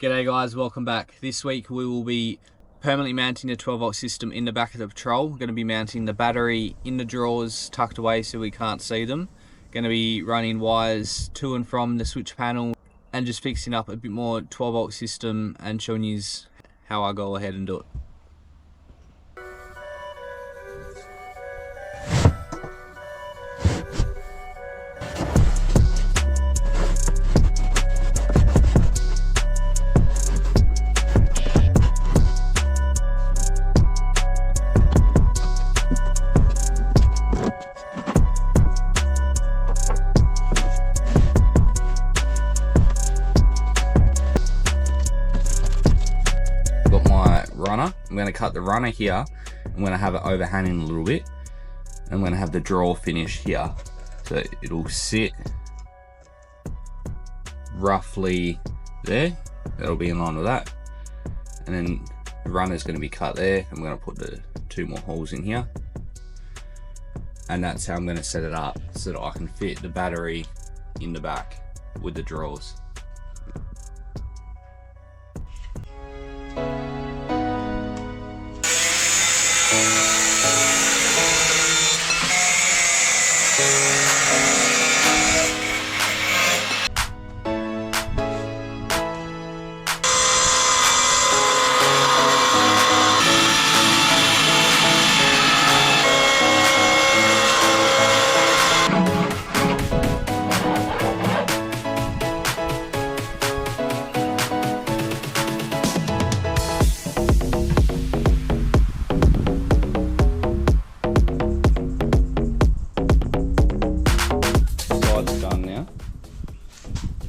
G'day guys, welcome back. This week we will be permanently mounting a 12 volt system in the back of the patrol. We're going to be mounting the battery in the drawers tucked away so we can't see them. Going to be running wires to and from the switch panel and just fixing up a bit more 12 volt system and showing you how I go ahead and do it. I'm going to cut the runner here. I'm going to have it overhanging a little bit. I'm going to have the drawer finish here, so it'll sit roughly there. That'll be in line with that, and then the runner's going to be cut there. I'm going to put the 2 more holes in here, and that's how I'm going to set it up so that I can fit the battery in the back with the drawers.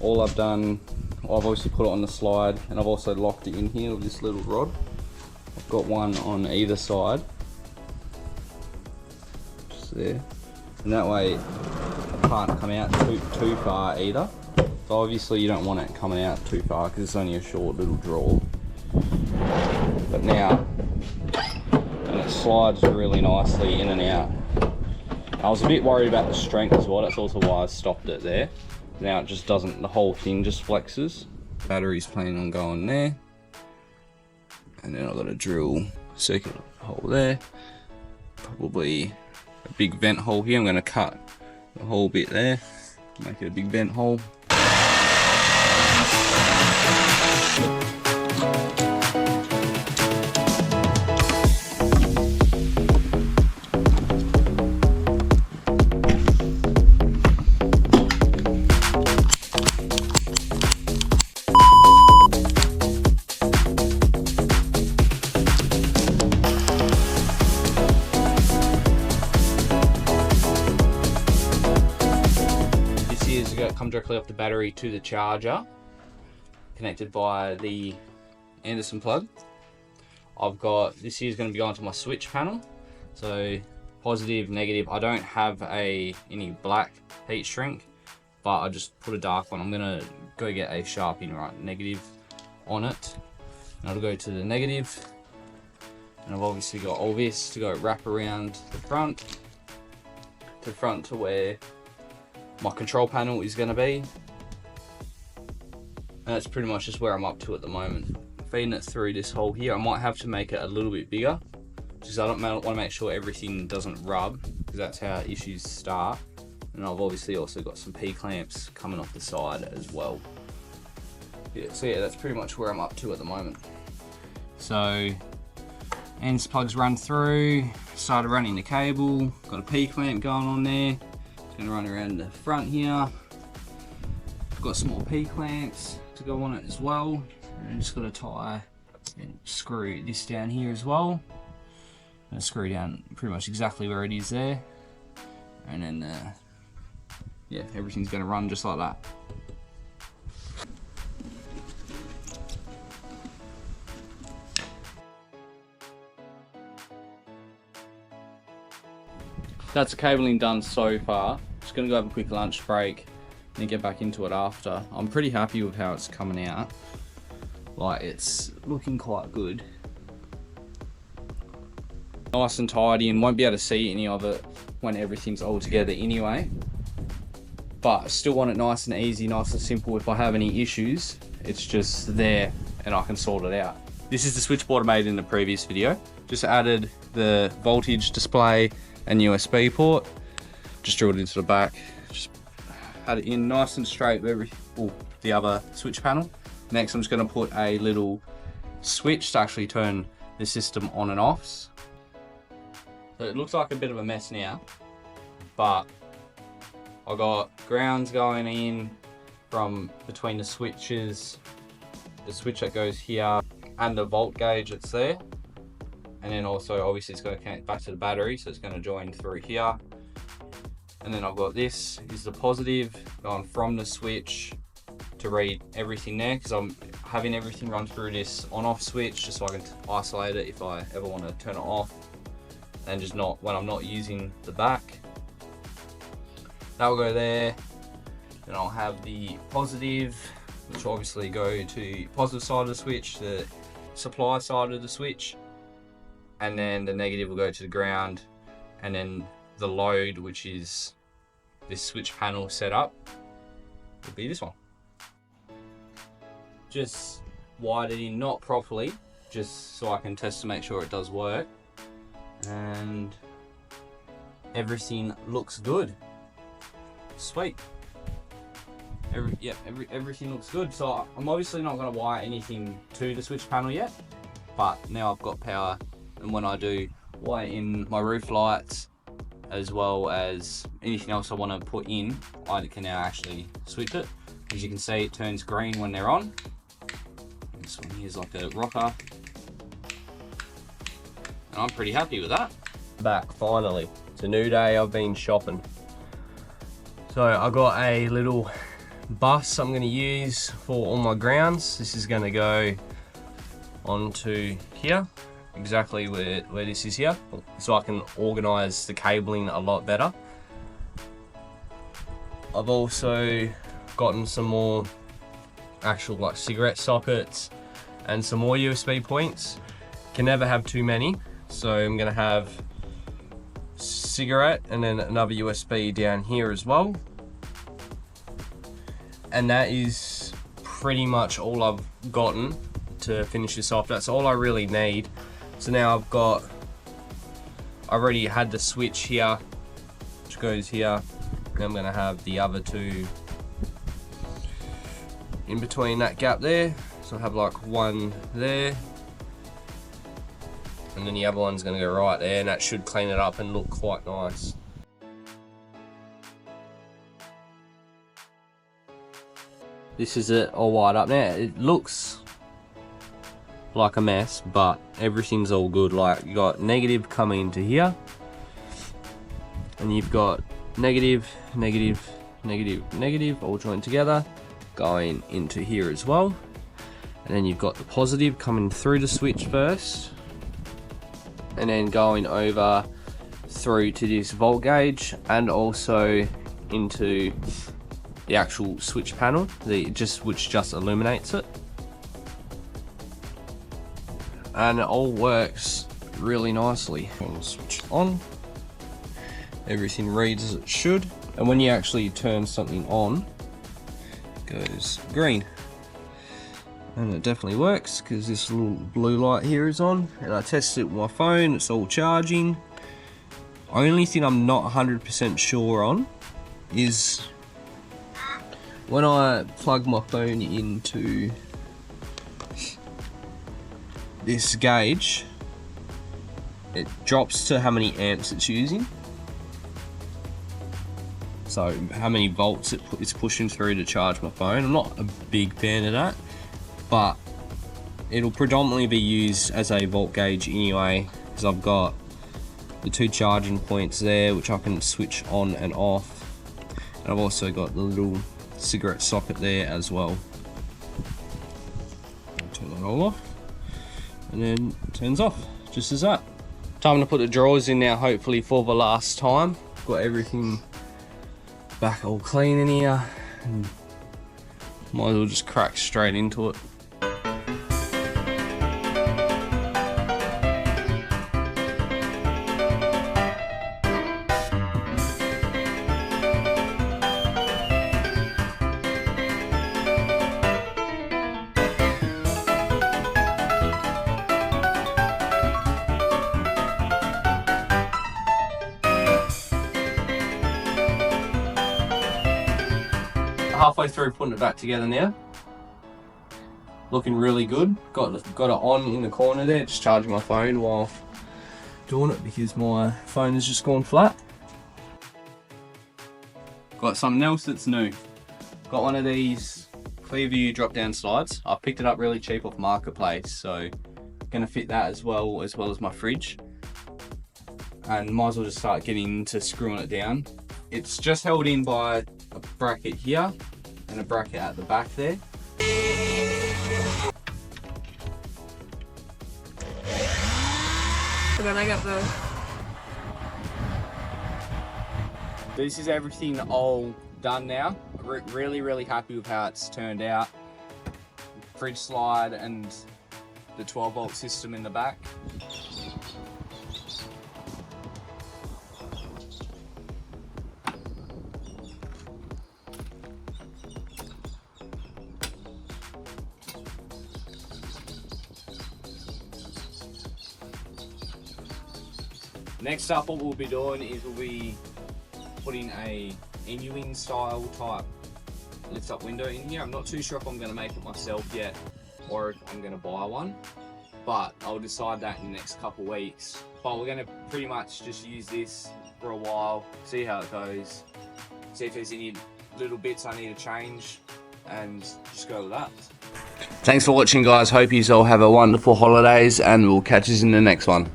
All I've done, I've obviously put it on the slide, and I've also locked it in here with this little rod. I've got one on either side, just there, and that way it can't come out too far either. So obviously you don't want it coming out too far because it's only a short little drawer. But now, and it slides really nicely in and out. I was a bit worried about the strength as well. That's also why I stopped it there. Now it just doesn't, the whole thing just flexes. Battery's planning on going there. And then I've got a drill circular hole there. Probably a big vent hole here. I'm going to cut the whole bit there, make it a big vent hole. Come directly off the battery to the charger, connected by the Anderson plug. I've got, this here is going to be going to my switch panel, so positive, negative. I don't have any black heat shrink, but I just put a dark one. I'm going to go get a Sharpie and write negative on it, and I'll go to the negative, and I've obviously got all this to go wrap around the front to where my control panel is going to be, and that's pretty much just where I'm up to at the moment. Feeding it through this hole here. I might have to make it a little bit bigger, because I don't want to make sure everything doesn't rub, because that's how issues start. And I've obviously also got some P-clamps coming off the side as well. Yeah, so yeah, that's pretty much where I'm up to at the moment. So, ends plugs run through, started running the cable, got a P-clamp going on there. Going to run around the front here. I've got some more P-clamps to go on it as well. And I'm just going to tie and screw this down here as well. I'm going to screw down pretty much exactly where it is there. And then, yeah, everything's going to run just like that. That's the cabling done so far. Just gonna go have a quick lunch break and then get back into it after. I'm pretty happy with how it's coming out. Like, it's looking quite good. Nice and tidy, and won't be able to see any of it when everything's all together anyway. But I still want it nice and easy, nice and simple. If I have any issues, it's just there and I can sort it out. This is the switchboard I made in the previous video. Just added the voltage display and USB port. Just drilled it into the back. Just had it in nice and straight with the other switch panel. Next, I'm just going to put a little switch to actually turn the system on and off. So it looks like a bit of a mess now, but I got grounds going in from between the switches, the switch that goes here, and the volt gauge that's there. And then also obviously it's going to connect back to the battery, so it's going to join through here. And then I've got this is the positive going from the switch to read everything there, because I'm having everything run through this on-off switch just so I can isolate it if I ever want to turn it off, and just not when I'm not using the back. That will go there. Then I'll have the positive, which will obviously go to positive side of the switch, the supply side of the switch, and then the negative will go to the ground, and then the load, which is this switch panel setup, will be this one. Just wired it in, not properly, just so I can test to make sure it does work, and everything looks good. Sweet. Everything looks good. So I'm obviously not going to wire anything to the switch panel yet, but now I've got power, and when I do wire in my roof lights as well as anything else I want to put in, I can now actually switch it. As you can see, it turns green when they're on. This one here is like a rocker, and I'm pretty happy with that. Back finally. It's a new day. I've been shopping. So I got a little bus I'm going to use for all my grounds. This is going to go onto here, exactly where this is here, so I can organize the cabling a lot better. I've also gotten some more actual like cigarette sockets and some more USB points. Can never have too many, so I'm going to have cigarette and then another USB down here as well. And that is pretty much all I've gotten to finish this off. That's all I really need. So now I already had the switch here, which goes here, and I'm gonna have the other two in between that gap there. So I have like one there, and then the other one's gonna go right there, and that should clean it up and look quite nice. This is it all wired up now. It looks like a mess, but everything's all good. Like, you got negative coming into here, and you've got negative, negative, negative, negative, all joined together, going into here as well. And then you've got the positive coming through the switch first, and then going over through to this volt gauge, and also into the actual switch panel, which just illuminates it. And it all works really nicely. I'll switch it on. Everything reads as it should. And when you actually turn something on, it goes green. And it definitely works because this little blue light here is on. And I tested it with my phone, it's all charging. Only thing I'm not 100% sure on is when I plug my phone into this gauge, it drops to how many amps it's using. So how many volts it's pushing through to charge my phone. I'm not a big fan of that, but it'll predominantly be used as a volt gauge anyway, because I've got the two charging points there which I can switch on and off, and I've also got the little cigarette socket there as well. Turn that all off, and then it turns off just as that. Time to put the drawers in now, hopefully for the last time. Got everything back all clean in here, and might as well just crack straight into it. halfway through putting it back together now. Looking really good. Got it on in the corner there, just charging my phone while doing it because my phone has just gone flat. Got something else that's new. Got one of these Clearview drop down slides. I picked it up really cheap off Marketplace, so gonna fit that as well as my fridge. And might as well just start getting into screwing it down. It's just held in by a bracket here and a bracket at the back there. So then I got the... This is everything all done now. Really happy with how it's turned out. Fridge slide and the 12-volt system in the back. Next up, what we'll be doing is we'll be putting a Inuing style type lift up window in here. I'm not too sure if I'm going to make it myself yet or if I'm going to buy one, but I'll decide that in the next couple of weeks. But we're going to pretty much just use this for a while, see how it goes, see if there's any little bits I need to change, and just go with that. Thanks for watching, guys. Hope you all have a wonderful holidays, and we'll catch you in the next one.